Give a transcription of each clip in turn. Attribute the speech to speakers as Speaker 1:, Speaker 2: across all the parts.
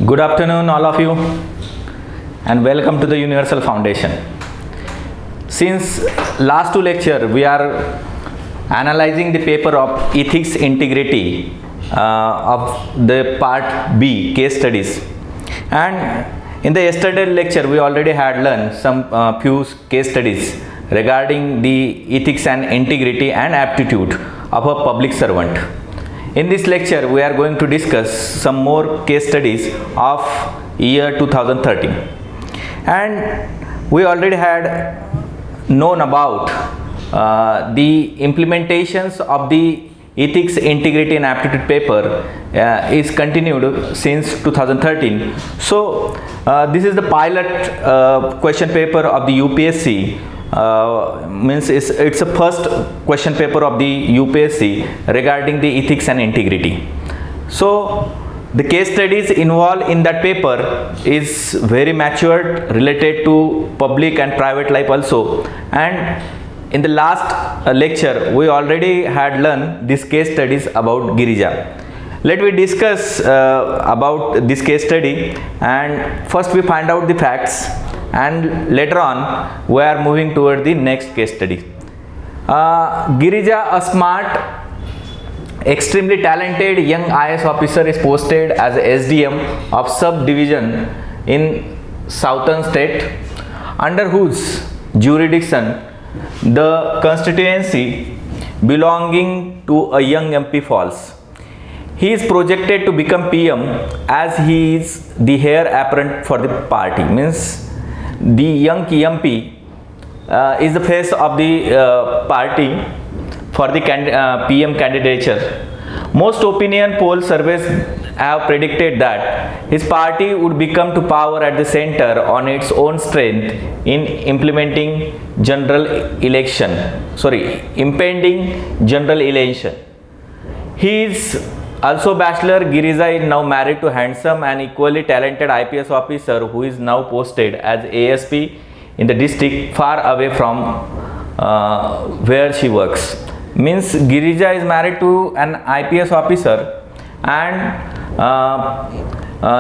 Speaker 1: Good afternoon, all of you, and welcome to the Universal Foundation. Since last two lecture, we are analyzing the paper of ethics integrity of the part B, case studies. And in the yesterday lecture, we already had learned some few case studies regarding the ethics and integrity and aptitude of a public servant. In this lecture, we are going to discuss some more case studies of year 2013. And we already had known about the implementations of the ethics, integrity and aptitude paper is continued since 2013. So, this is the pilot question paper of the UPSC. Means it's a first question paper of the UPSC regarding the ethics and integrity. So the case studies involved in that paper is very matured, related to public and private life also. And in the last lecture we already had learned these case studies about Girija. Let me discuss about this case study, and first we find out the facts, and later on we are moving toward the next case study. Girija, a smart, extremely talented young IAS officer, is posted as SDM of sub-division in southern state, under whose jurisdiction the constituency belonging to a young MP falls. He is projected to become PM as he is the heir apparent for the party. Means the young MP is the face of the party for the PM candidature. Most opinion poll surveys have predicted that his party would become to power at the center on its own strength in impending general election. He is also bachelor. Girija is now married to handsome and equally talented IPS officer who is now posted as ASP in the district far away from where she works. Means Girija is married to an IPS officer and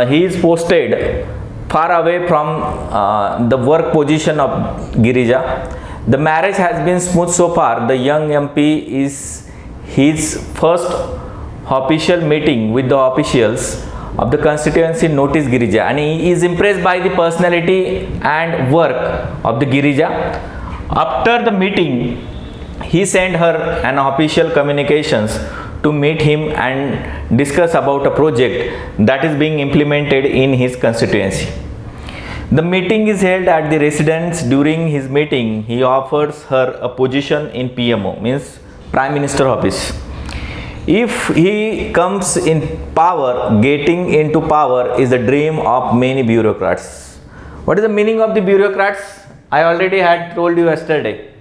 Speaker 1: he is posted far away from the work position of Girija. The marriage has been smooth so far. The young MP is his first official meeting with the officials of the constituency noticed Girija, and he is impressed by the personality and work of the Girija. After the meeting, he sent her an official communications to meet him and discuss about a project that is being implemented in his constituency. The meeting is held at the residence. During his meeting, he offers her a position in PMO, means Prime Minister office. If he comes in power, getting into power is the dream of many bureaucrats. What is the meaning of the bureaucrats? I already had told you yesterday.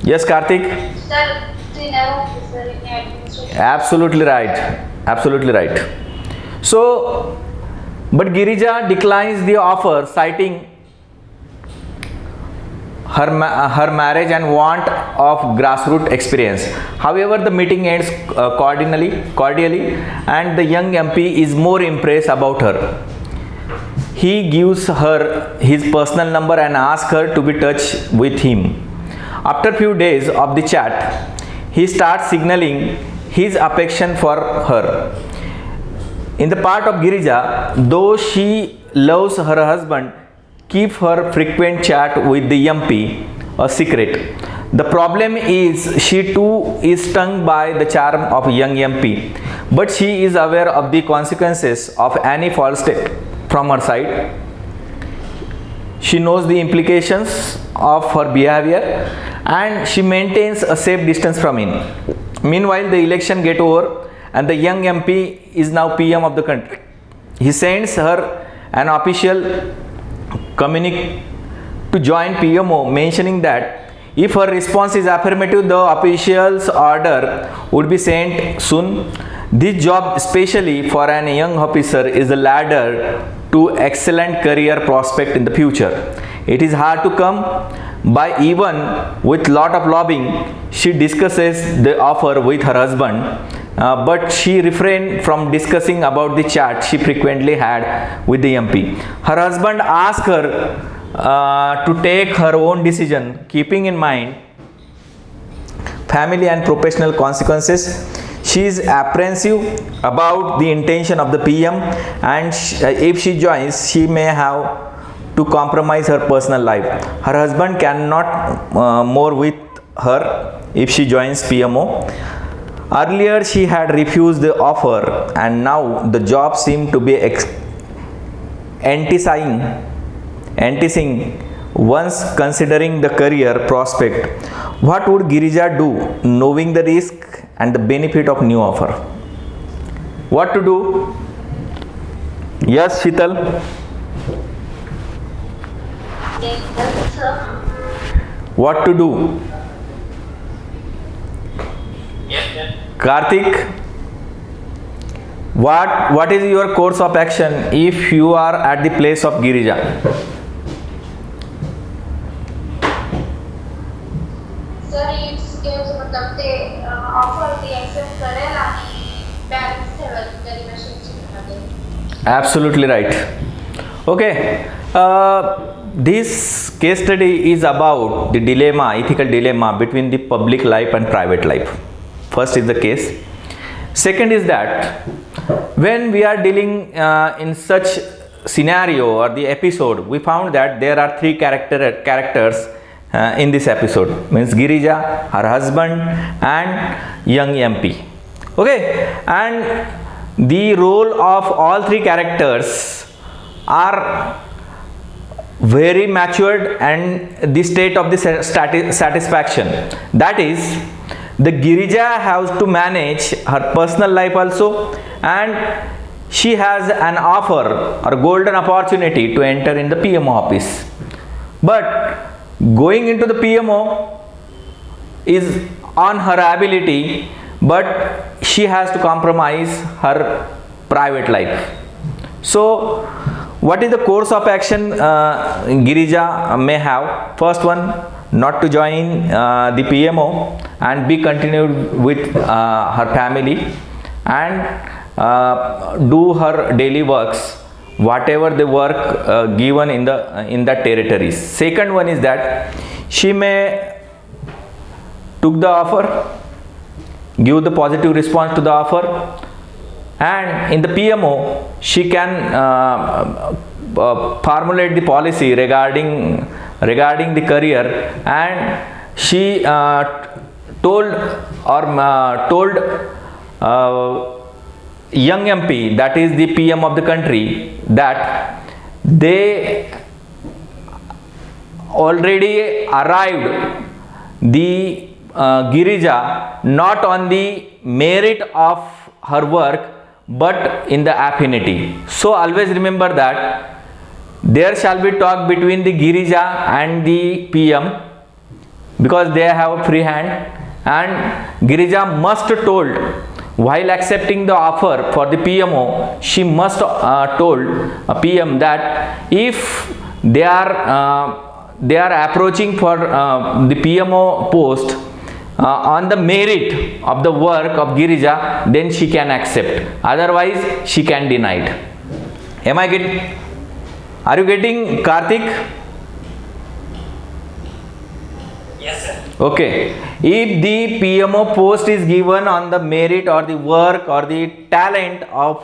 Speaker 1: Yes, Karthik?
Speaker 2: Sir, senior officer in administration.
Speaker 1: Absolutely right. Absolutely right. So, but Girija declines the offer, citing her marriage and want of grassroots experience. However, the meeting ends cordially, and the young MP is more impressed about her. He gives her his personal number and asks her to be in touch with him. After few days of the chat, he starts signaling his affection for her. In the part of Girija, though she loves her husband, keep her frequent chat with the MP a secret. The problem is she too is stung by the charm of young MP, but she is aware of the consequences of any false step from her side. She knows the implications of her behavior and she maintains a safe distance from him. Meanwhile, the election gets over and the young MP is now PM of the country. He sends her an official communique to join PMO, mentioning that if her response is affirmative, the official's order would be sent soon. This job, especially for an young officer, is a ladder to excellent career prospect in the future. It is hard to come by even with lot of lobbying. She discusses the offer with her husband. but she refrained from discussing about the chat she frequently had with the MP. Her husband asked her to take her own decision, keeping in mind family and professional consequences. She is apprehensive about the intention of the PM, and if she joins, she may have to compromise her personal life. Her husband cannot more with her if she joins PMO. Earlier, she had refused the offer, and now the job seemed to be enticing once considering the career prospect. What would Girija do, knowing the risk and the benefit of new offer? What to do? Yes, Shital.
Speaker 2: Yes, sir.
Speaker 1: What to do?
Speaker 3: Yes.
Speaker 1: Karthik, what is your course of action if you are at the place of Girija?
Speaker 2: Sir, it's मतलब ते offer ते accept करेल आणि balance ठेवेल त्या relationship मध्ये.
Speaker 1: Absolutely right. Okay. This case study is about the dilemma, ethical dilemma between the public life and private life. First is the case. Second is that when we are dealing in such scenario or the episode, we found that there are three characters in this episode, means Girija, her husband, and young MP. Okay, and the role of all three characters are very matured and the state of the satisfaction. That is, the Girija has to manage her personal life also, and she has an offer or golden opportunity to enter in the PMO office. But going into the PMO is on her ability, but she has to compromise her private life. So what is the course of action Girija may have? First one, not to join the PMO and be continued with her family and do her daily works, whatever the work given in that territories. Second one is that she may took the offer, give the positive response to the offer, and in the PMO she can formulate the policy regarding the career, and she told young MP, that is the PM of the country, that they already arrived the Girija not on the merit of her work but in the affinity. So always remember that there shall be talk between the Girija and the PM, because they have free hand, and Girija must told while accepting the offer for the PMO, she must told a PM that if they are approaching for the PMO post on the merit of the work of Girija, then she can accept, otherwise she can deny it. Are you getting, Karthik?
Speaker 3: Yes, sir.
Speaker 1: Okay. If the PMO post is given on the merit or the work or the talent of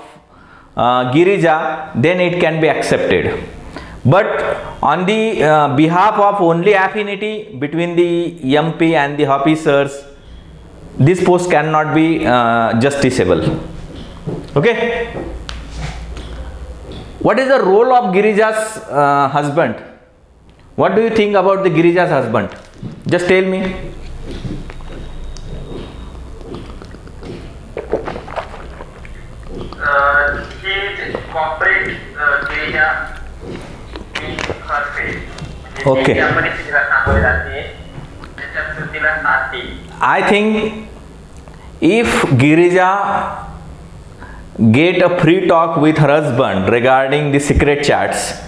Speaker 1: Girija, then it can be accepted. But on the behalf of only affinity between the MP and the officers, this post cannot be justiciable. Okay. What is the role of Girija's husband? What do you think about the Girija's husband? Just tell me.
Speaker 3: He cooperate Girija in her faith.
Speaker 1: Okay. I think if Girija get a free talk with her husband regarding the secret chats,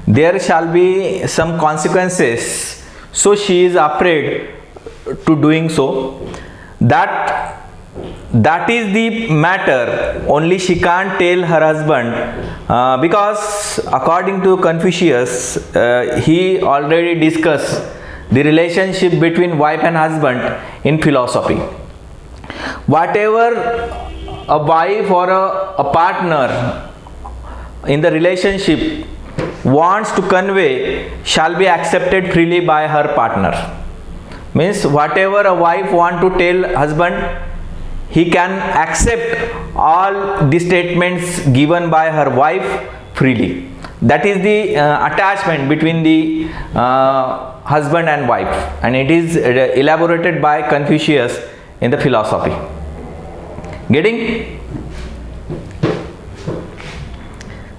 Speaker 1: there shall be some consequences. So she is afraid to doing so. That that is the matter. Only she can't tell her husband because according to Confucius, he already discussed the relationship between wife and husband in philosophy. Whatever a wife or a partner in the relationship wants to convey shall be accepted freely by her partner. Means whatever a wife want to tell husband, he can accept all the statements given by her wife freely. That is the attachment between the husband and wife, and it is elaborated by Confucius in the philosophy. Getting?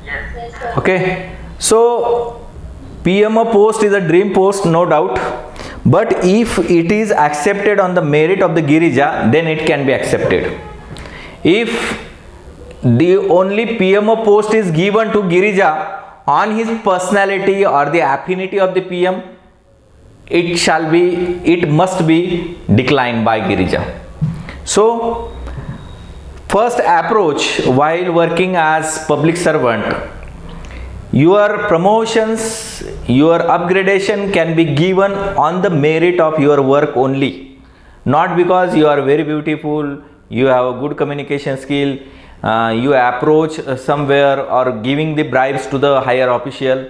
Speaker 2: Yes, sir.
Speaker 1: Okay. So PMO post is a dream post, no doubt. But if it is accepted on the merit of the Girija, then it can be accepted. If the only PMO post is given to Girija on his personality or the affinity of the PM, it must be declined by Girija. So first approach while working as public servant, your promotions, your upgradation can be given on the merit of your work only, not because you are very beautiful, you have a good communication skill, you approach somewhere or giving the bribes to the higher official,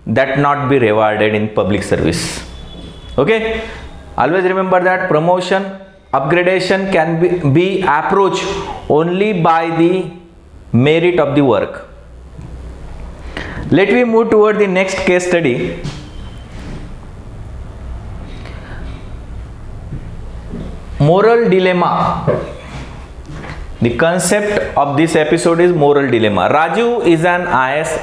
Speaker 1: that not be rewarded in public service. Okay, always remember that promotion, upgradation can be approached only by the merit of the work. Let me move toward the next case study. Moral dilemma. The concept of this episode is moral dilemma. Raju is an IAS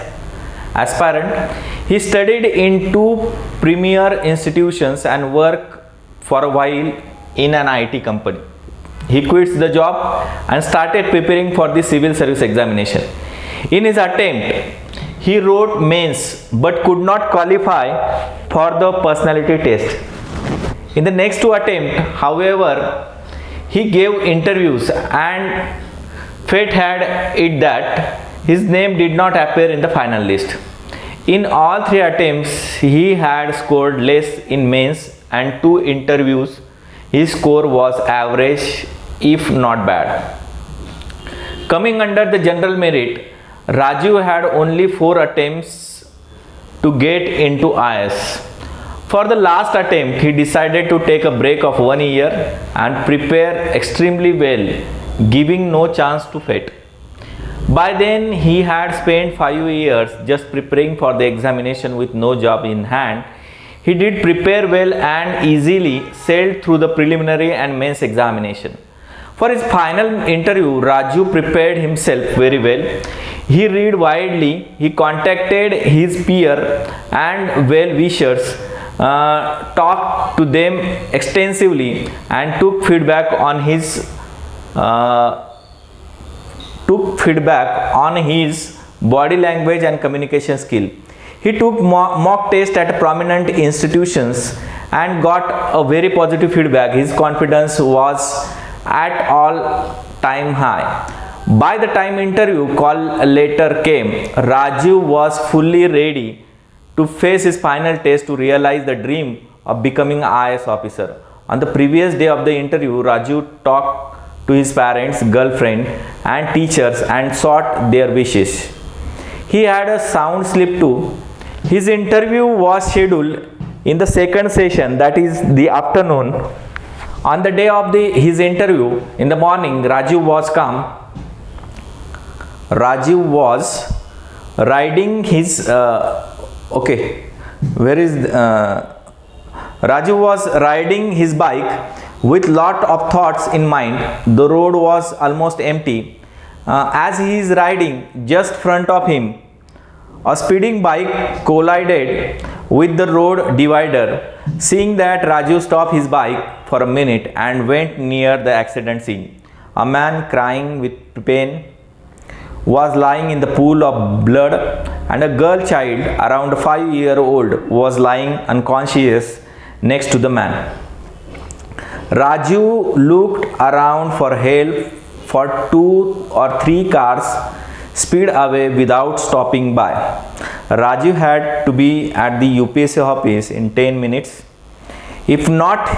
Speaker 1: aspirant. He studied in two premier institutions and worked for a while in an IT company. He quits the job and started preparing for the civil service examination. In his attempt, he wrote mains but could not qualify for the personality test. In the next two attempts, however, he gave interviews and fate had it that his name did not appear in the final list. In all three attempts, he had scored less in mains and two interviews. His score was average, if not bad. Coming under the general merit, Raju had only 4 attempts to get into IAS. For the last attempt, he decided to take a break of 1 year and prepare extremely well, giving no chance to fate. By then, he had spent 5 years just preparing for the examination with no job in hand. He did prepare well and easily sailed through the preliminary and mains examination. For his final interview, Raju prepared himself very well. He read widely, he contacted his peer and well-wishers, talked to them extensively and took feedback on his body language and communication skill. He took mock test at prominent institutions and got a very positive feedback. His confidence was at all time high. By the time interview call later came, Raju was fully ready to face his final test to realize the dream of becoming an IAS officer. On the previous day of the interview, Raju talked to his parents, girlfriend and teachers and sought their wishes. He had a sound sleep too. His interview was scheduled in the second session, that is the afternoon. On the day of his interview, in the morning, Raju was calm. Raju was riding his Raju was riding his bike with lot of thoughts in mind. The road was almost empty. As he is riding, just front of him, a speeding bike collided with the road divider. Seeing that, Raju stopped his bike for a minute and went near the accident scene. A man crying with pain was lying in the pool of blood, and a girl child around 5-year-old was lying unconscious next to the man. Raju looked around for help for 2 or 3 cars speed away without stopping by. Raju had to be at the UPSC office in 10 minutes. If not,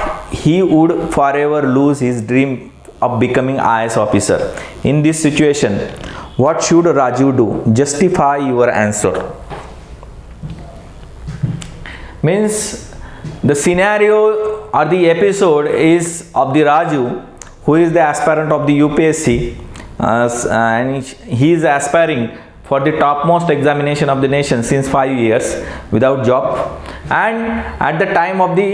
Speaker 1: he would forever lose his dream of becoming IAS officer. In this situation, what should Raju do? Justify your answer. Means the scenario or the episode is of the Raju, who is the aspirant of the UPSC, and he is aspiring for the topmost examination of the nation since 5 years without job, and at the time of the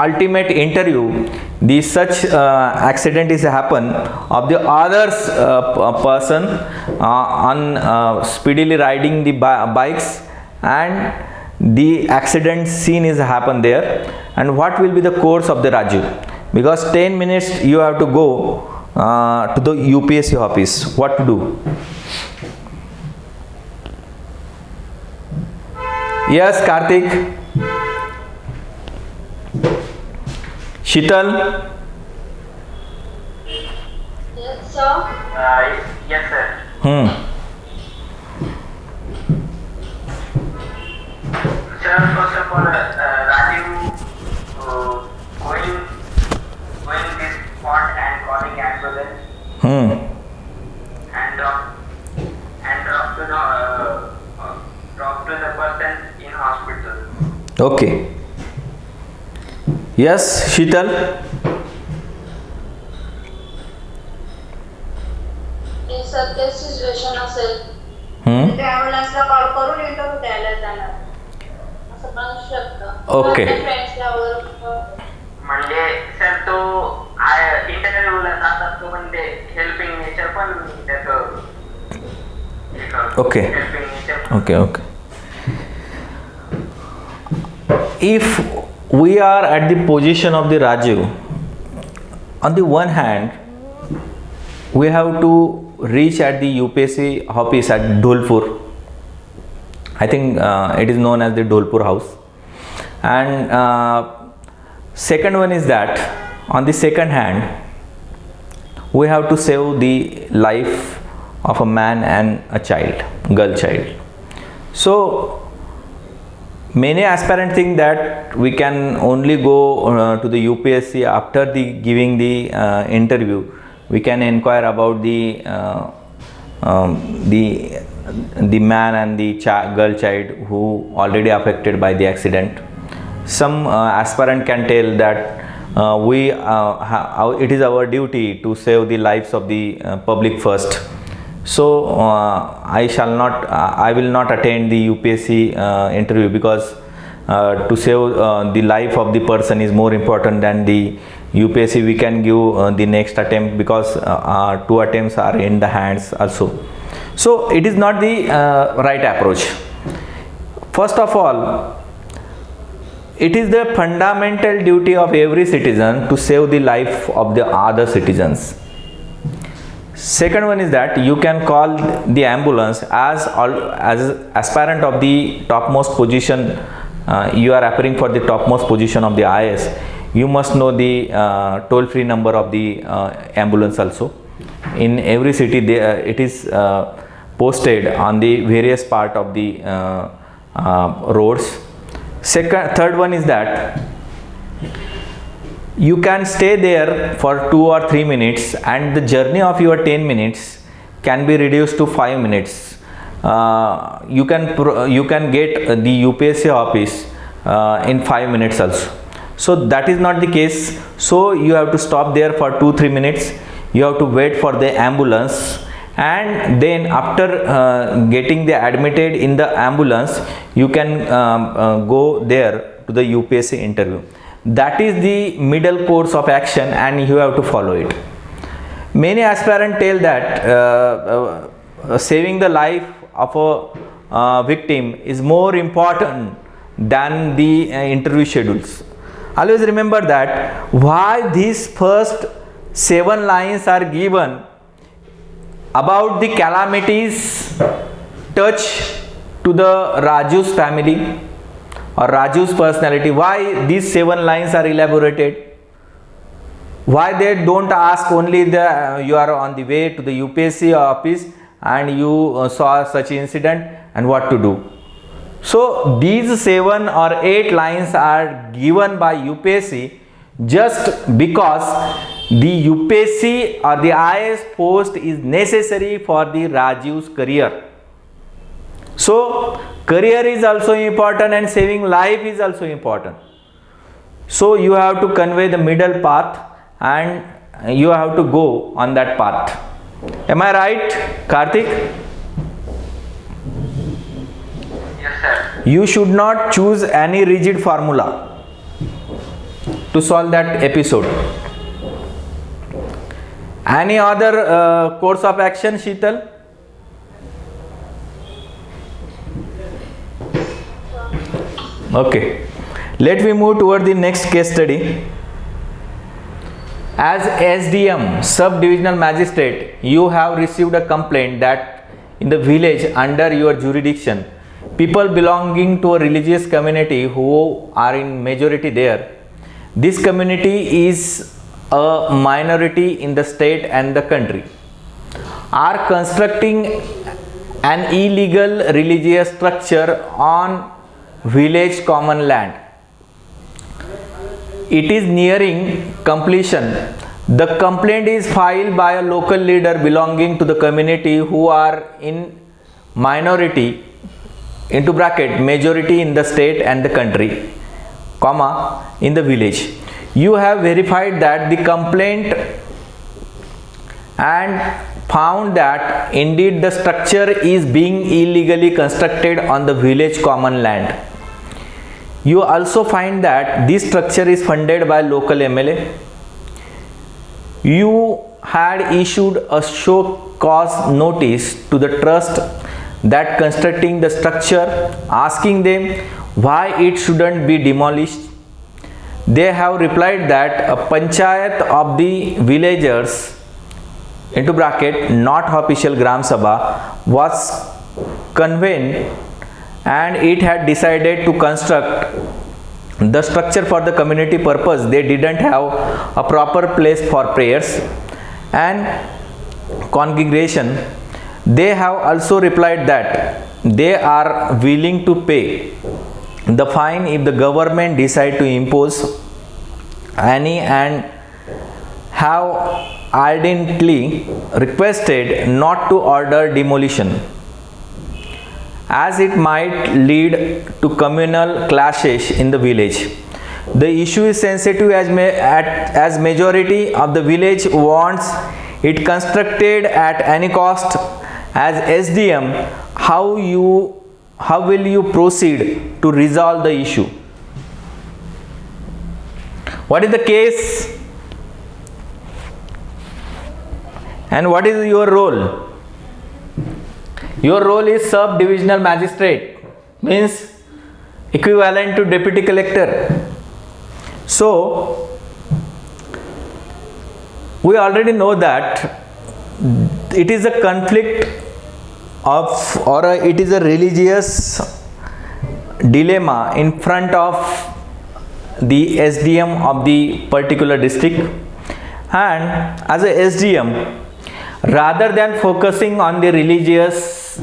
Speaker 1: ultimate interview, the such accident is happen of the others person on speedily riding the bikes, and the accident scene is happen there. And what will be the course of the Raju? Because 10 minutes you have to go to the UPSC office. What to do? Yes, Karthik. Shital.
Speaker 2: Yes, sir.
Speaker 3: Yes, sir. Sir, first of all, Raju going this spot and calling ambulance and talk to the person in hospital.
Speaker 1: Okay. Yes, Shital.
Speaker 2: हे सध्या situation असेल
Speaker 1: Hmm.
Speaker 2: ॲम्ब्युलन्सला call करून interview द्यायला जाणार असं बनू शकतं.
Speaker 1: Okay.
Speaker 2: फ्रेंड्सला
Speaker 3: म्हणजे sir तो इंटरव्ह्यूला जातात तो पण ते हेल्पिंग नेचर पण त्याचं
Speaker 1: Okay.
Speaker 3: Helping nature
Speaker 1: Okay. If we are at the position of the Raju, on the one hand, we have to reach at the UPSC office at Dholpur. I think it is known as the Dholpur house. And second one is that on the second hand, we have to save the life of a man and a child, girl child. So many aspirants think that we can only go to the UPSC after the giving the interview. We can inquire about the man and the girl child who already affected by the accident. Some aspirant can tell that it is our duty to save the lives of the public first. So I will not attend the UPSC interview because to save the life of the person is more important than the UPSC. We can give the next attempt because 2 attempts are in the hands also. So it is not the right approach. First of all, it is the fundamental duty of every citizen to save the life of the other citizens. Second one is that you can call the ambulance as aspirant of the topmost position. You are appearing for the topmost position of the IAS. You must know the toll-free number of the ambulance also. In every city, it is posted on the various part of the roads. Third one is that you can stay there for 2 or 3 minutes, and the journey of your 10 minutes can be reduced to 5 minutes. You can get the UPSC office in 5 minutes also. So that is not the case. So you have to stop there for 2-3 minutes. You have to wait for the ambulance, and then after getting the admitted in the ambulance, you can go there to the UPSC interview. That is the middle course of action, and you have to follow it. Many aspirants tell that saving the life of a victim is more important than the interview schedules. Always remember that why these first 7 lines are given about the calamities touch to the Raju's family or Raju's personality. Why these 7 lines are elaborated? Why they don't ask only you are on the way to the UPSC office and you saw such incident and what to do. So these 7 or 8 lines are given by UPSC just because the UPSC or the IAS post is necessary for the Rajiv's career. So career is also important and saving life is also important. So you have to convey the middle path and you have to go on that path. Am I right, Karthik?
Speaker 3: Yes, sir.
Speaker 1: You should not choose any rigid formula to solve that episode. Any other course of action, Sheetal? Okay. Let me move toward the next case study. As SDM, Sub-Divisional Magistrate, you have received a complaint that in the village under your jurisdiction, people belonging to a religious community who are in majority there, this community is a minority in the state and the country, are constructing an illegal religious structure on village common land. It is nearing completion. The complaint is filed by a local leader belonging to the community who are in minority into bracket majority in the state and the country, comma, in the village. You have verified that the complaint and found that indeed the structure is being illegally constructed on the village common land. You also find that this structure is funded by local MLA. You had issued a show cause notice to the trust that constructing the structure, asking them why it shouldn't be demolished. They have replied that a panchayat of the villagers into bracket not official Gram Sabha was convened and it had decided to construct the structure for the community purpose. They didn't have a proper place for prayers and congregation. They have also replied that they are willing to pay the fine if the government decide to impose any and have ardently requested not to order demolition, as it might lead to communal clashes in the village. The issue is sensitive as majority of the village wants it constructed at any cost. As SDM, how will you proceed to resolve the issue? What is the case and what is your role? Your role is sub-divisional magistrate, means equivalent to deputy collector. So we already know that it is a conflict of it is a religious dilemma in front of the SDM of the particular district, and as a SDM, rather than focusing on the religious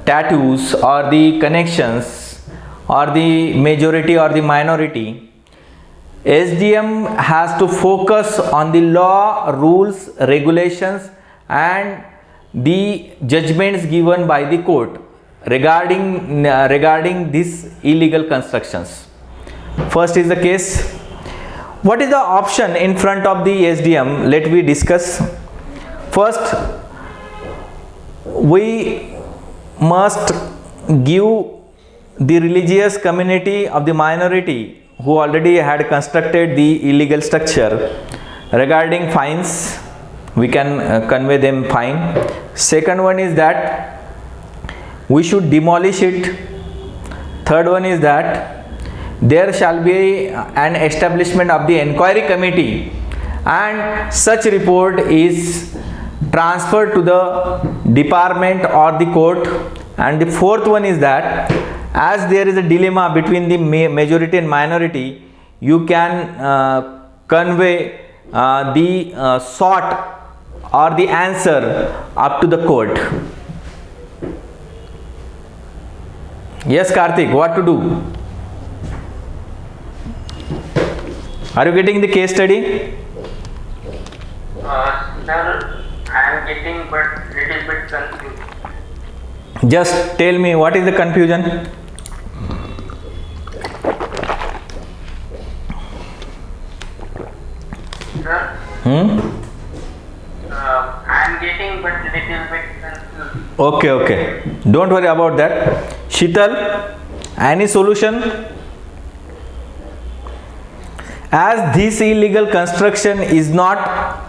Speaker 1: tattoos or the connections or the majority or the minority, SDM has to focus on the law, rules, regulations and the judgments given by the court regarding these illegal constructions. First is the case. What is the option in front of the SDM? Let me discuss. First, we must give the religious community of the minority who already had constructed the illegal structure regarding fines. We can convey them fine. Second one is that we should demolish it. Third one is that there shall be an establishment of the inquiry committee and such report is transferred to the department or the court. And the fourth one is that as there is a dilemma between the majority and minority, you can convey the sought or the answer up to the court. Yes, Karthik, what to do? Are you getting the case study?
Speaker 3: Sir, I am getting but little bit confused.
Speaker 1: Just tell me what is the confusion?
Speaker 3: Sir, I am getting but little bit confused.
Speaker 1: Okay. Don't worry about that. Sheetal, any solution? As this illegal construction is not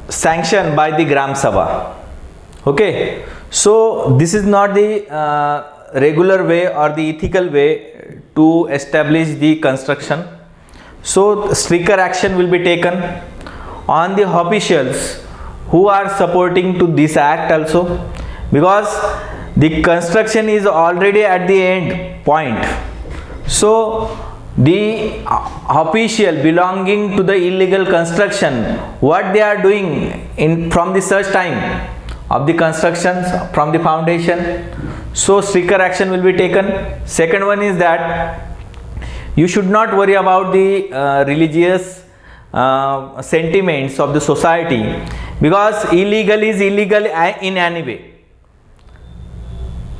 Speaker 1: sanctioned by the Gram Sabha. Okay. So this is not the regular way or the ethical way to establish the construction. So stricter action will be taken on the officials who are supporting to this act also, because the construction is already at the end point. So the official belonging to the illegal construction, what they are doing in from the search time of the constructions from the foundation, so stricter action will be taken. Second one is that you should not worry about the religious sentiments of the society, because illegal is illegal in any way.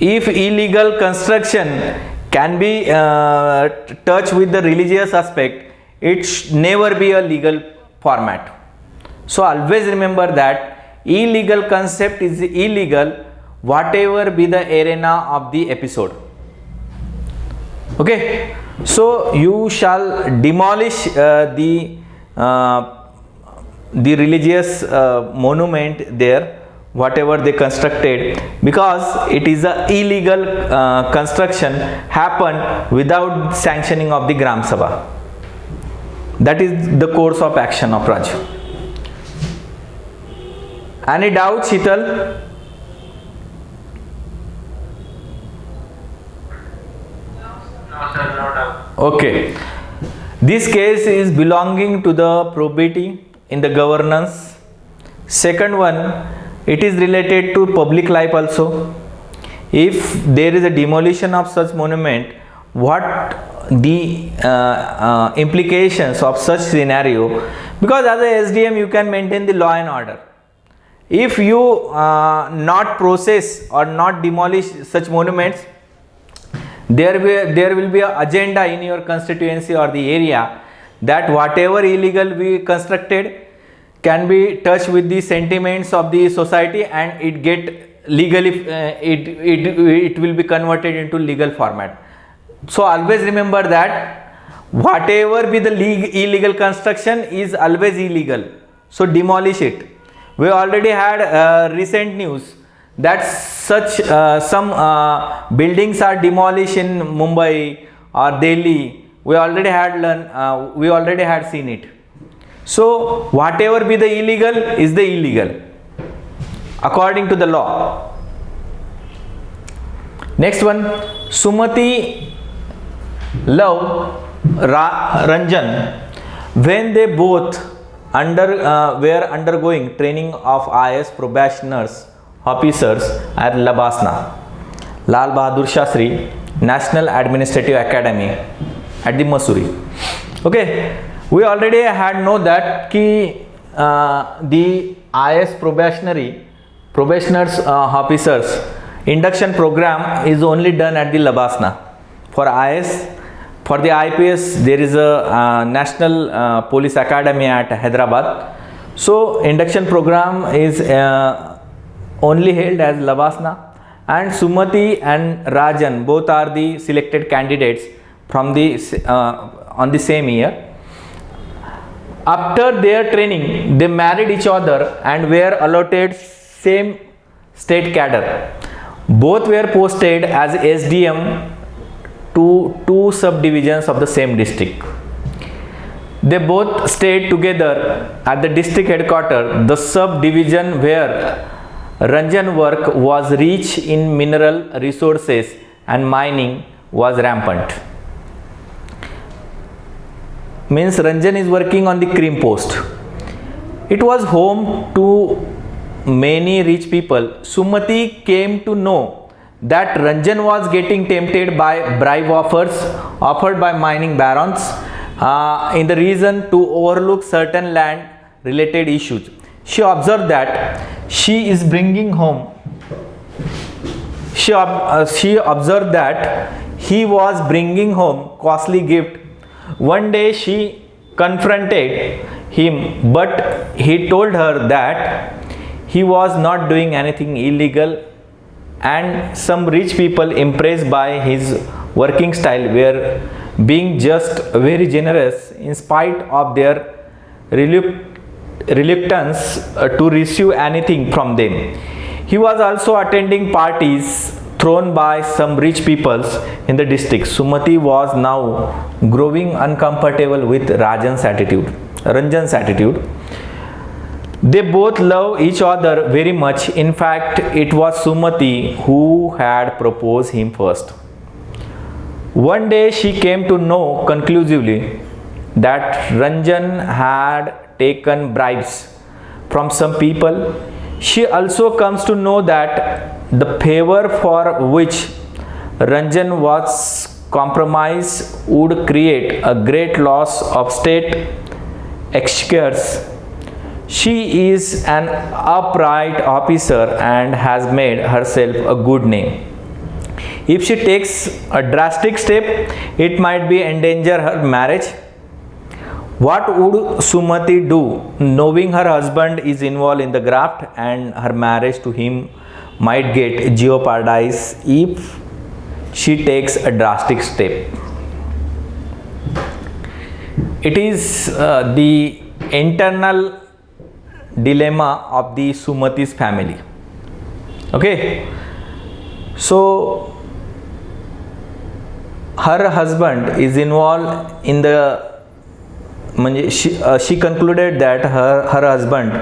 Speaker 1: If illegal construction can be touched with the religious aspect, it should never be a legal format. So always remember that illegal concept is illegal whatever be the arena of the episode. Okay, so you shall demolish the religious monument there, whatever they constructed, because it is a illegal construction happened without sanctioning of the Gram Sabha. That is the course of action of Raju. Any doubt, Sheetal?
Speaker 3: No, sir, no doubt.
Speaker 1: Okay. This case is belonging to the probity in the governance. Second one, it is related to public life also. If there is a demolition of such monument, what the implications of such scenario? Because as a SDM you can maintain the law and order. If you not process or not demolish such monuments, there will be an agenda in your constituency or the area that whatever illegal we constructed can be touched with the sentiments of the society, and it get legally it will be converted into legal format. So always remember that whatever be the illegal construction is always illegal, so demolish it. We already had recent news that such some buildings are demolished in Mumbai or Delhi. We already had seen it. So whatever be the illegal is the illegal according to the law. Next one, Sumati Love Ranjan, when they both were undergoing training of IAS probationers officers at Labasna, Lal Bahadur Shastri National Administrative Academy at the Mussoorie. Okay, we already had know that the IAS probationers officers induction program is only done at the Labasna. For IAS, for the IPS there is a National Police Academy at Hyderabad. So induction program is only held as Labasna, and Sumati and Rajan both are the selected candidates from the on the same year. After their training, they married each other and were allotted same state cadre. Both were posted as SDM to two subdivisions of the same district. They both stayed together at the district headquarters. The subdivision where Ranjan work was rich in mineral resources and mining was rampant. means Ranjan is working on the cream post. It was home to many rich people. Sumati came to know that Ranjan was getting tempted by bribe offers offered by mining barons in the region to overlook certain land related issues. She observed that she observed that he was bringing home costly gift. One day she confronted him, but he told her that he was not doing anything illegal, and some rich people, impressed by his working style, were being just very generous in spite of their reluctance to receive anything from them. He was also attending parties thrown by some rich peoples in the district. Sumati was now growing uncomfortable with Ranjan's attitude. They both loved each other very much. In fact, it was Sumati who had proposed him first. One day she came to know conclusively that Ranjan had taken bribes from some people. She also comes to know that the favor for which Ranjan was compromised would create a great loss of state exchequers. She is an upright officer and has made herself a good name. If she takes a drastic step, it might be endanger her marriage. What would Sumati do, knowing her husband is involved in the graft and her marriage to him might get jeopardized if she takes a drastic step? It is the internal dilemma of the Sumati's family. Okay, so her husband is involved in the she concluded that her husband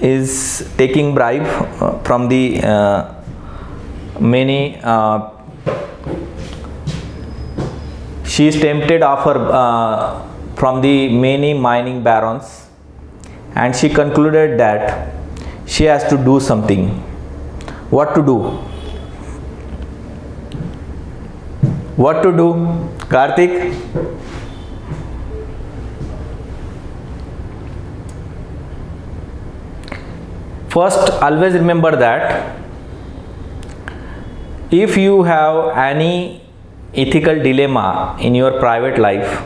Speaker 1: is taking bribe from the many she is tempted offer from the many mining barons, and she concluded that she has to do something. What to do? What to do, Karthik? First, always remember that if you have any ethical dilemma in your private life,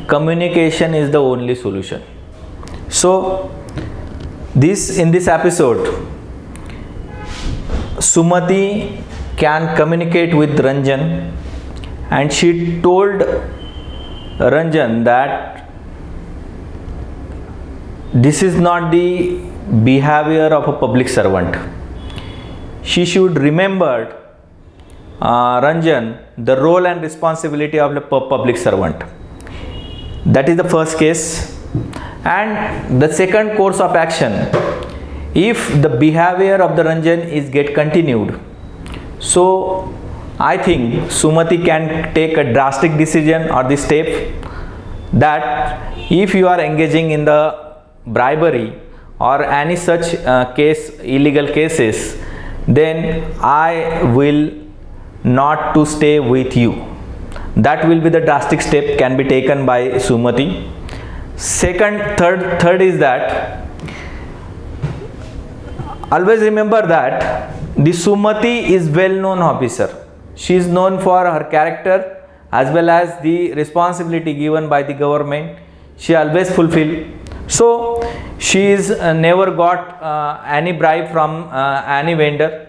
Speaker 1: communication is the only solution. So, in this episode, Sumati can communicate with Ranjan, and she told Ranjan that this is not the behavior of a public servant. She should remember Ranjan the role and responsibility of the public servant. That is the first case. And the second course of action, if the behavior of the Ranjan is get continued, so I think Sumati can take a drastic decision or the step that if you are engaging in the bribery or any such illegal cases, then I will not to stay with you. That will be the drastic step can be taken by Sumati. Third is that always remember that the Sumati is well-known officer. She is known for her character as well as the responsibility given by the government. She always fulfill. So she is never got any bribe from any vendor.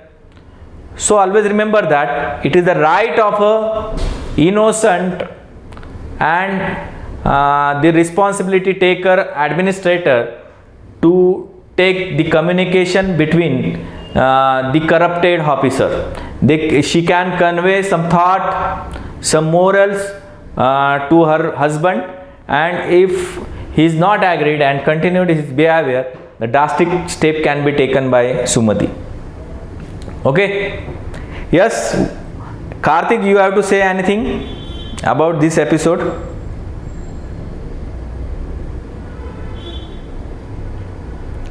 Speaker 1: So always remember that it is the right of a innocent and the responsibility taker administrator to take the communication between the corrupted officer. She can convey some thought, some morals to her husband, and if he is not agreed and continued his behavior, the drastic step can be taken by Sumati. Okay? Yes, Karthik, you have to say anything about this episode?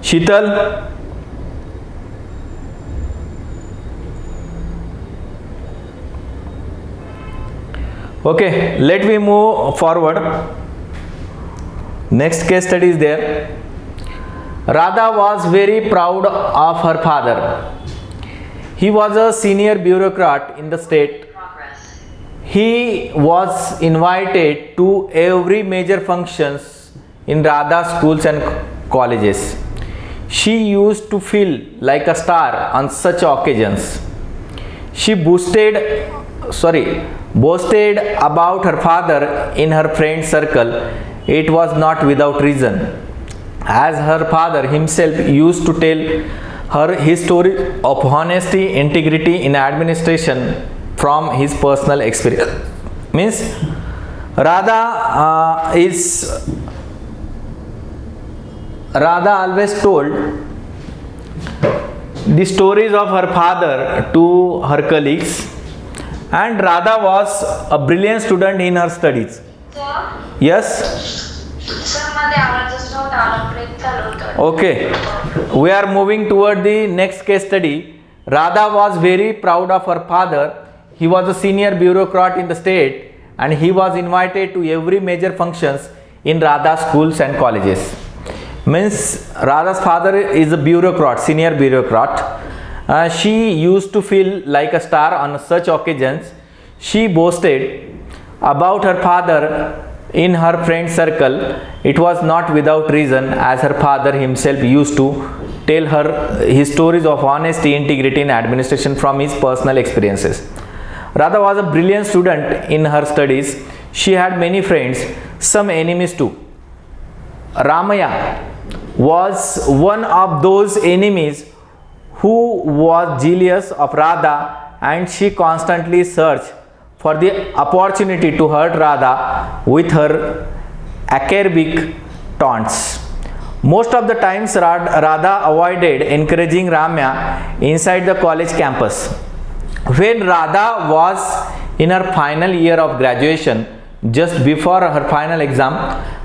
Speaker 1: Sheetal. Okay, let me move forward. Next case study is there. Radha was very proud of her father. He was a senior bureaucrat in the state. He was invited to every major functions in Radha schools and colleges. She used to feel like a star on such occasions. She boasted about her father in her friend circle. It was not without reason, as her father himself used to tell her his story of honesty, integrity in administration from his personal experience. Means Radha always told the stories of her father to her colleagues, and Radha was a brilliant student in her studies.
Speaker 2: Sir,
Speaker 1: Yes?
Speaker 2: sir, मध्ये आवाजच नव्हता आला, break चालू होता.
Speaker 1: Okay. We are moving toward the next case study. Radha was very proud of her father. He was a senior bureaucrat in the state, and he was invited to every major functions in Radha schools and colleges. Means Radha's father is a bureaucrat, senior bureaucrat. She used to feel like a star on such occasions. She boasted about her father in her friend circle. It was not without reason, as her father himself used to tell her his stories of honesty, integrity in administration from his personal experiences. Radha was a brilliant student in her studies. She had many friends, some enemies too. Ramaya was one of those enemies who was jealous of Radha, and she constantly searched for the opportunity to hurt Radha with her acerbic taunts. Most of the times Radha avoided encouraging Ramya inside the college campus. When Radha was in her final year of graduation, just before her final exam,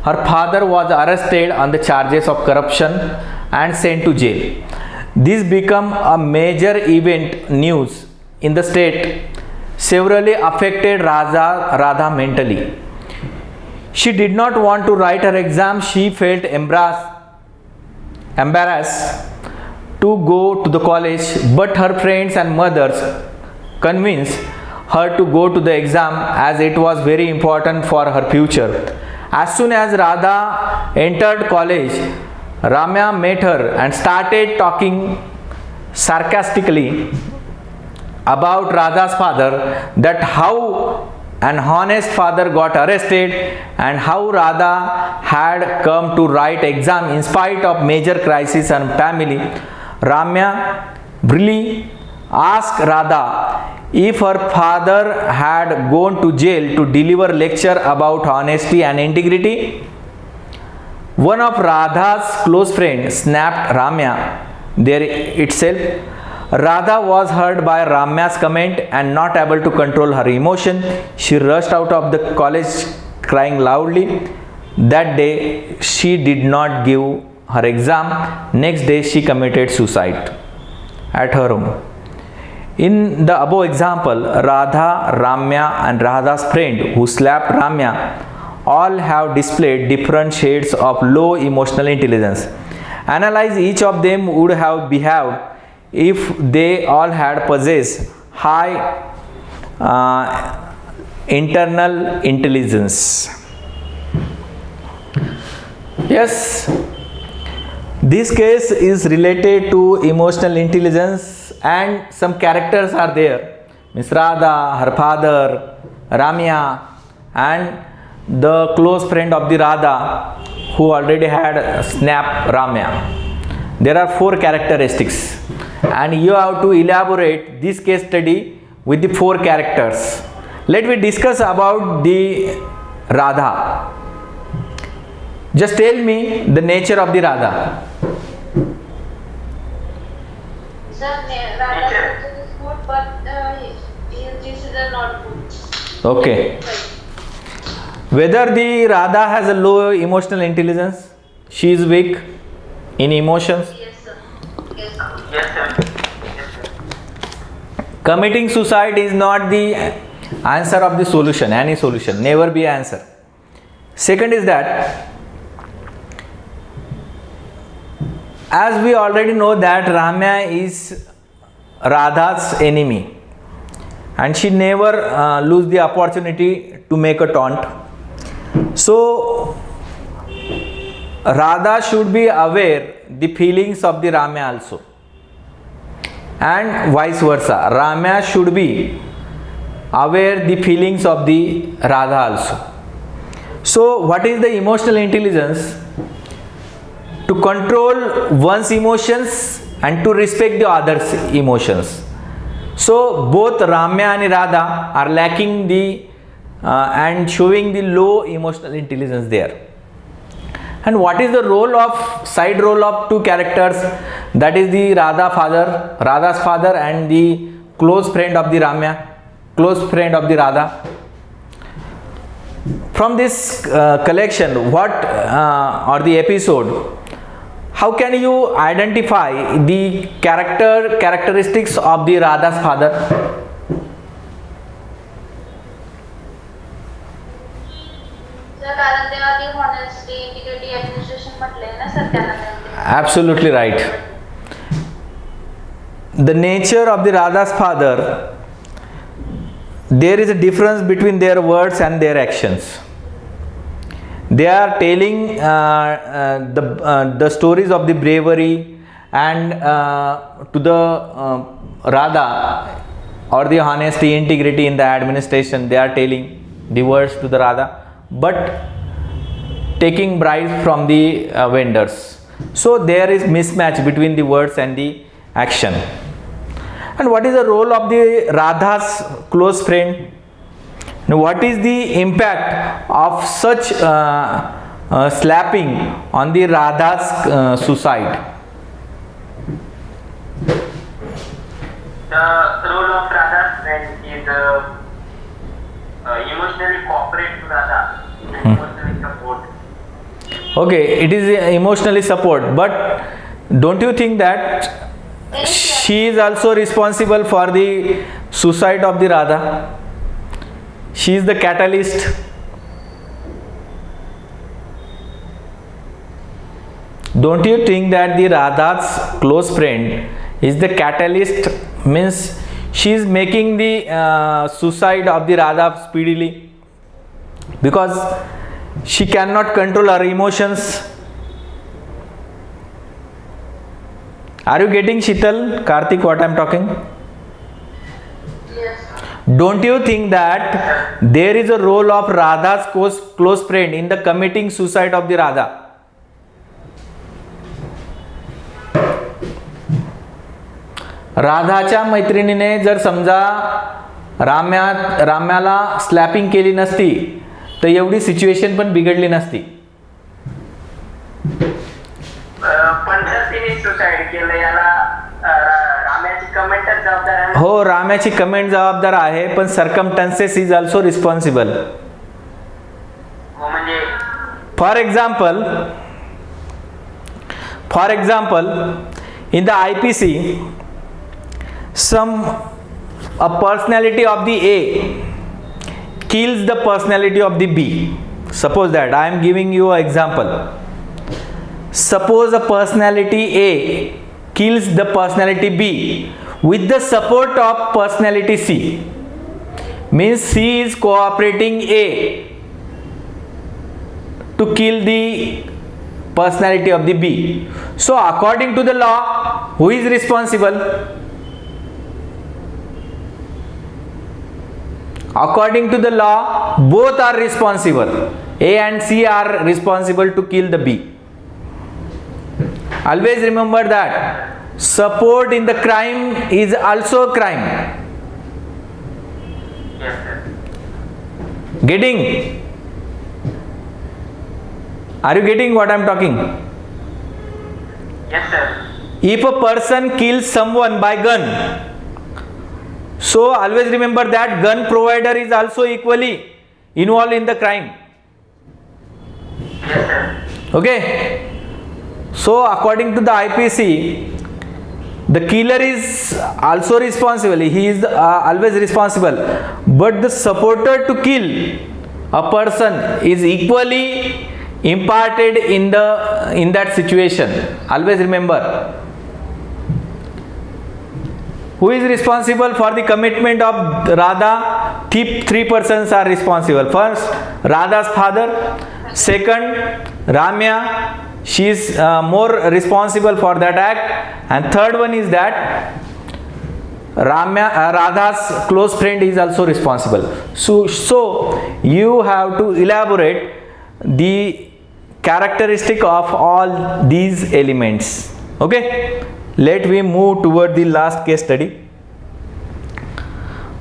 Speaker 1: her father was arrested on the charges of corruption and sent to jail. This became a major event news in the state, severely affected Radha mentally. She did not want to write her exam. She felt embarrassed to go to the college, but her friends and mothers convinced her to go to the exam as it was very important for her future. As soon as Radha entered college, Ramya met her and started talking sarcastically about Radha's father, that how an honest father got arrested and how Radha had come to write exam in spite of major crisis and family. Ramya really asked Radha if her father had gone to jail to deliver lecture about honesty and integrity. One of Radha's close friends snapped Ramya there itself. Radha was hurt by Ramya's comment and not able to control her emotion. She rushed out of the college crying loudly. That day she did not give her exam. Next day she committed suicide at her home. In the above example, Radha, Ramya and Radha's friend who slapped Ramya all have displayed different shades of low emotional intelligence. Analyze each of them would have behaved if they all had possessed high internal intelligence. Yes, this case is related to emotional intelligence, and some characters are there. Miss Radha, her father, Ramya, and the close friend of the Radha who already had snapped Ramya. There are 4 characteristics, and you have to elaborate this case study with the 4 characters. Let me discuss about the Radha. Just tell me the nature of the Radha.
Speaker 2: Sir, Radha is good, but his decisions are not good.
Speaker 1: Okay. Whether the Radha has a low emotional intelligence, she is weak, in emotions.
Speaker 2: Yes, sir. Yes, sir.
Speaker 3: Yes, sir. Yes, sir.
Speaker 1: Committing suicide is not the answer of the solution, any solution, never be answer. Second is that, as we already know that Ramya is Radha's enemy and she never lose the opportunity to make a taunt. So Radha should be aware the feelings of the Ramya also, and vice versa. Ramya should be aware the feelings of the Radha also. So what is the emotional intelligence? To control one's emotions and to respect the others' emotions. So both Ramya and Radha are lacking the and showing the low emotional intelligence there. And what is the side role of two characters, that is the Radha's father and the close friend of the Ramya, close friend of the Radha. From this collection, or the episode, how can you identify the characteristics of the Radha's father?
Speaker 2: Sir कारण तेव्हा ती honesty, integrity, administration म्हटले ना sir त्यांना.
Speaker 1: Absolutely right. The nature of the Radha's father, there is a difference between their words and their actions. They are telling the stories of the bravery and to the Radha, or the honesty, integrity in the administration. They are telling the words to the Radha, but taking bribes from the vendors. So there is mismatch between the words and the action. And what is the role of the Radha's close friend? Now, what is the impact of such slapping on the Radha's suicide?
Speaker 3: The role of Radha's friend is emotionally cooperate to Radha and emotionally support.
Speaker 1: Okay, it is emotionally support, but don't you think that she is also responsible for the suicide of the Radha? She is the catalyst. Don't you think that the Radha's close friend is the catalyst, means she is making the suicide of the Radha speedily, because she cannot control her emotions. Are you getting, Shital, Karthik, what I am talking?
Speaker 2: Yes.
Speaker 1: Don't you think that there is a role of Radha's close friend in the committing suicide of the Radha? राधाच्या मैत्रिणीने जर समजा राम्याला स्लॅपिंग केली नसती तर एवढी situation पण बिघडली नसती.
Speaker 3: पण जर तिने सुसाईड केलं याला राम्याची कमेंटच जबाबदार आहे.
Speaker 1: हो, राम्याची कमेंट जबाबदार आहे, पण सर्कमस्टन्सेस इज ऑल्सो रिस्पॉन्सिबल.
Speaker 3: हो म्हणजे
Speaker 1: for example in the IPC, a personality of the A kills the personality of the B. Suppose that I am giving you an example. Suppose a personality A kills the personality B with the support of personality C. Means C is cooperating A to kill the personality of the B. So according to the law, who is responsible? According to the law, both are responsible. A and C are responsible to kill the B. Always remember that support in the crime is also a crime.
Speaker 3: yes sir.
Speaker 1: Getting? Are you getting what I am talking?
Speaker 3: Yes sir.
Speaker 1: If a person kills someone by gun, so always remember that gun provider is also equally involved in the crime.
Speaker 3: Yes sir.
Speaker 1: Okay? So according to the IPC, the killer is also responsible. He is always responsible, but the supporter to kill a person is equally imparted in that situation. Always remember, who is responsible for the commitment of Radha? Three persons are responsible. First, Radha's father. Second, Ramya. She is more responsible for that act. And third one is that Radha's close friend is also responsible. So you have to elaborate the characteristic of all these elements. Okay, let me move toward the last case study.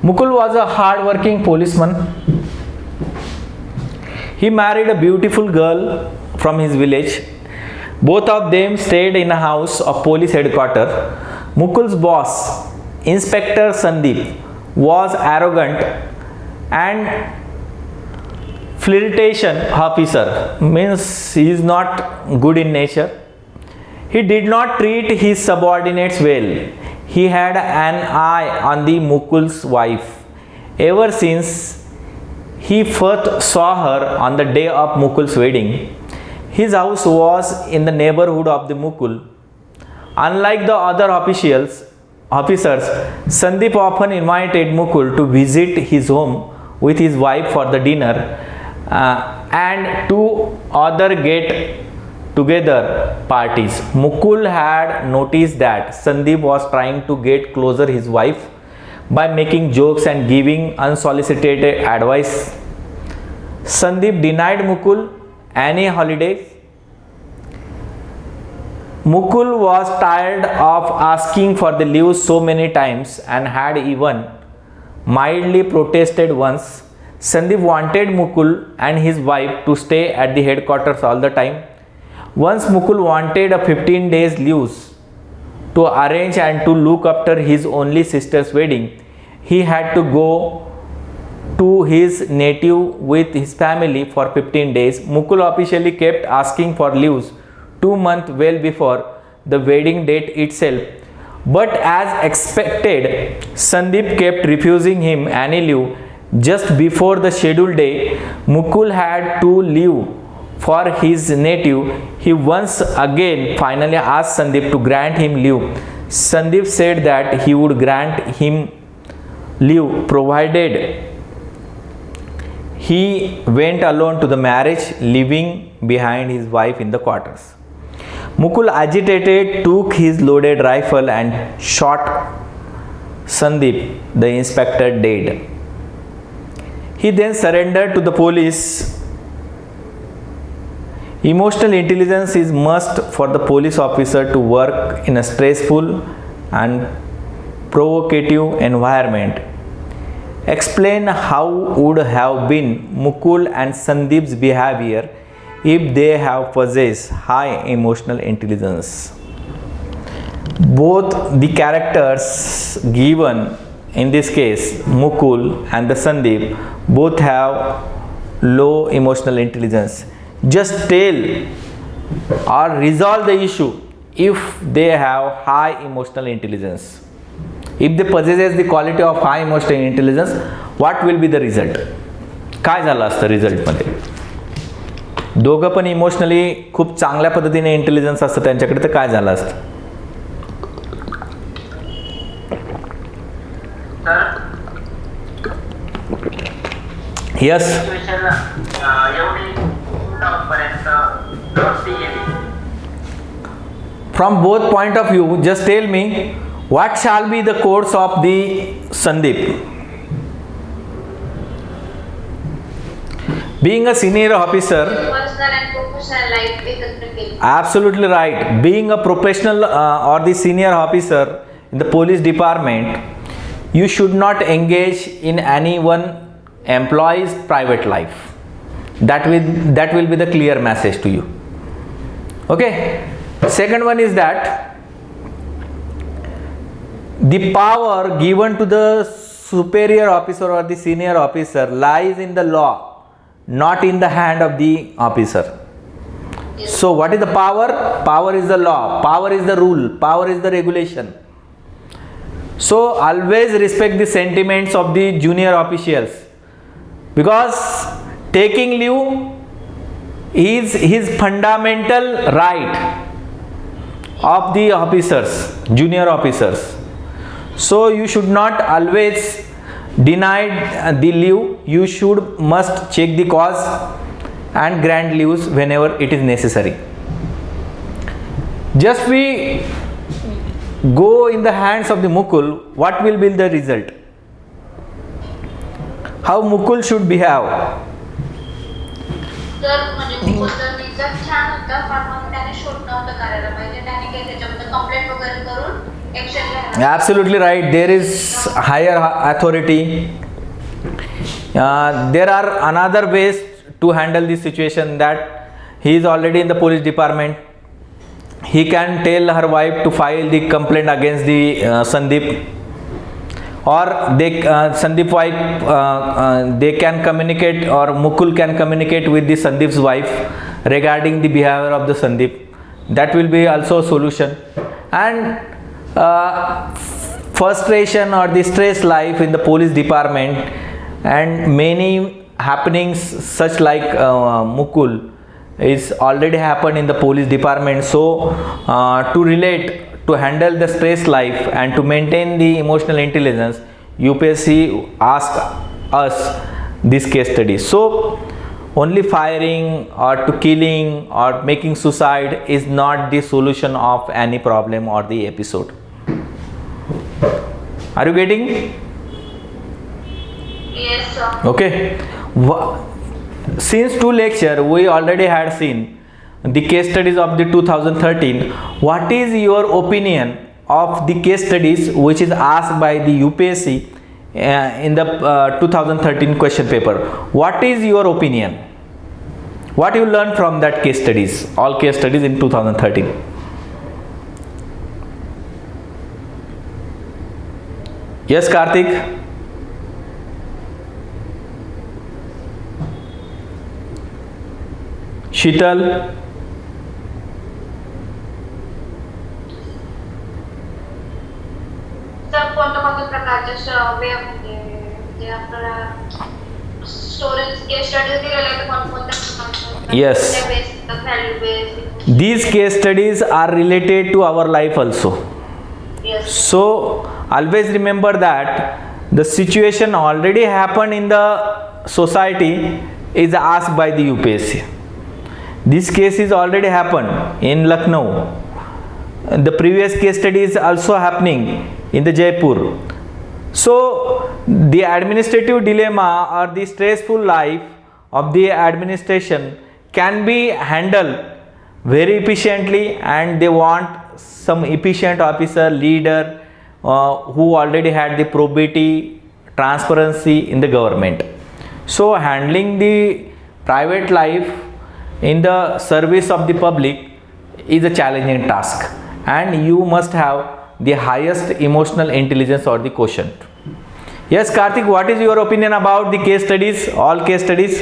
Speaker 1: Mukul was a hard-working policeman. He married a beautiful girl from his village. Both of them stayed in a house of police headquarters. Mukul's boss, Inspector Sandeep, was arrogant and flirtation officer, means he is not good in nature. He did not treat his subordinates well. He had an eye on the Mukul's wife. Ever since he first saw her on the day of Mukul's wedding, his house was in the neighborhood of the Mukul. Unlike the other officers, Sandeep often invited Mukul to visit his home with his wife for the dinner and two other get-together parties. Mukul had noticed that Sandeep was trying to get closer his wife by making jokes and giving unsolicited advice. Sandeep denied Mukul any holidays. Mukul was tired of asking for the leave so many times and had even mildly protested once. Sandeep wanted Mukul and his wife to stay at the headquarters all the time. Once Mukul wanted a 15 days leave to arrange and to look after his only sister's wedding. He had to go to his native with his family for 15 days. Mukul officially kept asking for leaves 2 months well before the wedding date itself. But as expected, Sandeep kept refusing him any leave. Just before the scheduled day, Mukul had to leave for his native. He once again finally asked Sandeep to grant him leave. Sandeep said that he would grant him leave provided he went alone to the marriage, leaving behind his wife in the quarters. Mukul, agitated, took his loaded rifle and shot Sandeep, the inspector, dead. He then surrendered to the police. Emotional intelligence is must for the police officer to work in a stressful and provocative environment. Explain how would have been Mukul and Sandeep's behavior if they have possessed high emotional intelligence. Both the characters given in this case, Mukul and the Sandeep, both have low emotional intelligence. Just tell or resolve the issue if they have high emotional intelligence. If they possess the quality of high emotional intelligence, what will be the result? काय झालं असतं रिझल्टमध्ये? दोघं पण emotionally खूप चांगल्या पद्धतीने intelligence असतं त्यांच्याकडे, तर काय झालं असतं? Yes. From both point of view, just tell me what shall be the course of the Sandeep. Being a senior officer.
Speaker 2: Personal and professional life एकत्र केली.
Speaker 1: Absolutely right. Being a professional or the senior officer in the police department, you should not engage in anyone employee's private life. That will be the clear message to you. Okay. Second one is that the power given to the superior officer or the senior officer lies in the law, not in the hand of the officer.
Speaker 2: Yes.
Speaker 1: So what is the power? Power is the law, power is the rule, power is the regulation. So always respect the sentiments of the junior officials, because taking leave is his fundamental right of the officers, junior officers. So you should not always deny the leave. You must check the cause and grant leaves whenever it is necessary. Just we go in the hands of the Mukul, what will be the result? How Mukul should behave?
Speaker 2: तर म्हणजे मुकुंदर result छान होता, पण मग त्याने shoot नव्हतं करायला पाहिजे. त्याने काही त्याच्याबद्दल कंप्लेंट वगैरे करून ऍक्शन घ्यायला.
Speaker 1: Absolutely right. There is higher authority. There are another ways to handle this situation, that he is already in the police department. He can tell her wife to file the complaint against the Sandeep, or Sandeep wife they can communicate, or Mukul can communicate with the Sandeep's wife regarding the behavior of the Sandeep. That will be also a solution. And frustration or the stress life in the police department, and many happenings such like Mukul is already happened in the police department. So to relate, to handle the stress life and to maintain the emotional intelligence, UPSC ask us this case study. So only firing or to killing or making suicide is not the solution of any problem or the episode. Are you getting?
Speaker 2: Yes, sir.
Speaker 1: Okay. Since two lecture we already had seen the case studies of the 2013. What is your opinion of the case studies which is asked by the UPSC in the 2013 question paper? What is your opinion? What you learned from that case studies, all case studies in 2013? Yes, Karthik. Sheetal.
Speaker 2: Sir कोणत्या कोणत्या प्रकारच्या वे म्हणजे आपल्याला storage case studies दिलेले आहेत, कोणत्या प्रकारच्या?
Speaker 1: Yes.
Speaker 2: Value base.
Speaker 1: These case studies are related to our life also.
Speaker 2: Yes.
Speaker 1: So always remember that the situation already happened in the society is asked by the UPSC. This case is already happened in Lucknow. The previous case study is also happening in the Jaipur. So the administrative dilemma or the stressful life of the administration can be handled very efficiently, and they want some efficient officer, leader who already had the probity, transparency in the government. So handling the private life in the service of the public is a challenging task, and you must have the highest emotional intelligence or the quotient. Yes, Karthik, what is your opinion about the case studies, all case studies?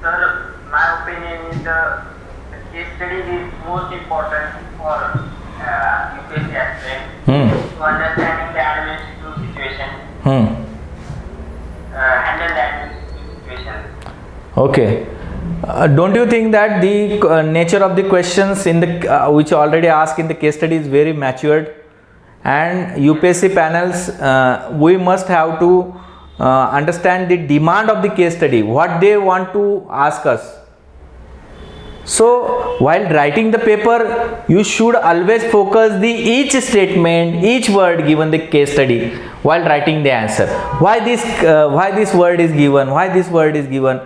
Speaker 3: Sir, my opinion is the case study is most important for UPSC aspirant to understanding the administrative situation, handle the administrative situation.
Speaker 1: Okay. Don't you think that the nature of the questions in the which already asked in the case study is very matured, and UPSC panels we must have to understand the demand of the case study, what they want to ask us. So while writing the paper, you should always focus the each statement, each word given the case study while writing the answer. Why this word is given, why this word is given.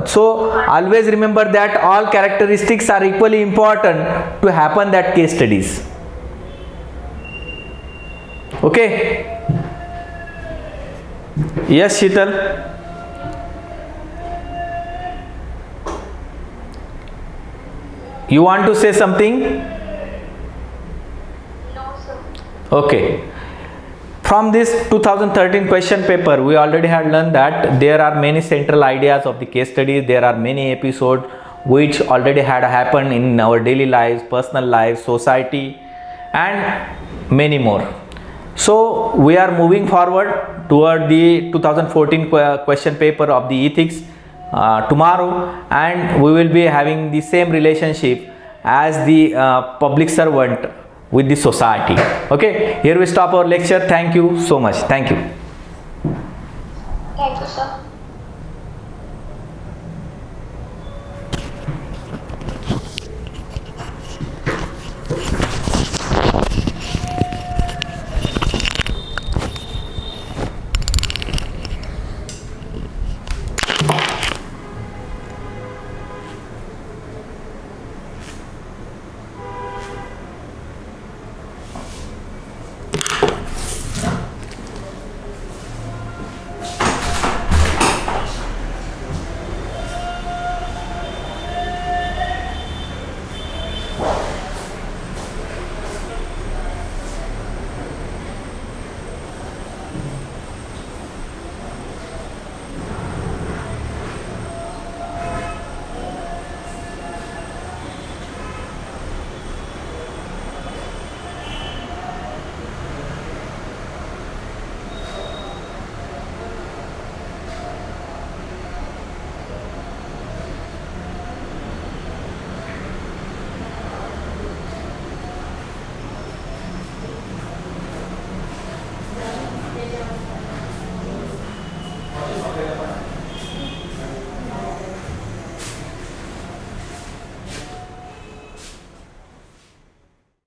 Speaker 1: So always remember that all characteristics are equally important to happen that case studies. Okay. Yes, Sheetal. You want to say something?
Speaker 2: No, sir.
Speaker 1: Okay. from this 2013 question paper, we already had learned that there are many central ideas of the case study. There are many episodes which already had happened in our daily lives, personal lives, society, and many more. So we are moving forward toward the 2014 question paper of the ethics tomorrow, and we will be having the same relationship as the public servant with the society. Okay, here we stop our lecture. Thank you so much. Thank you.
Speaker 2: Thank you, sir.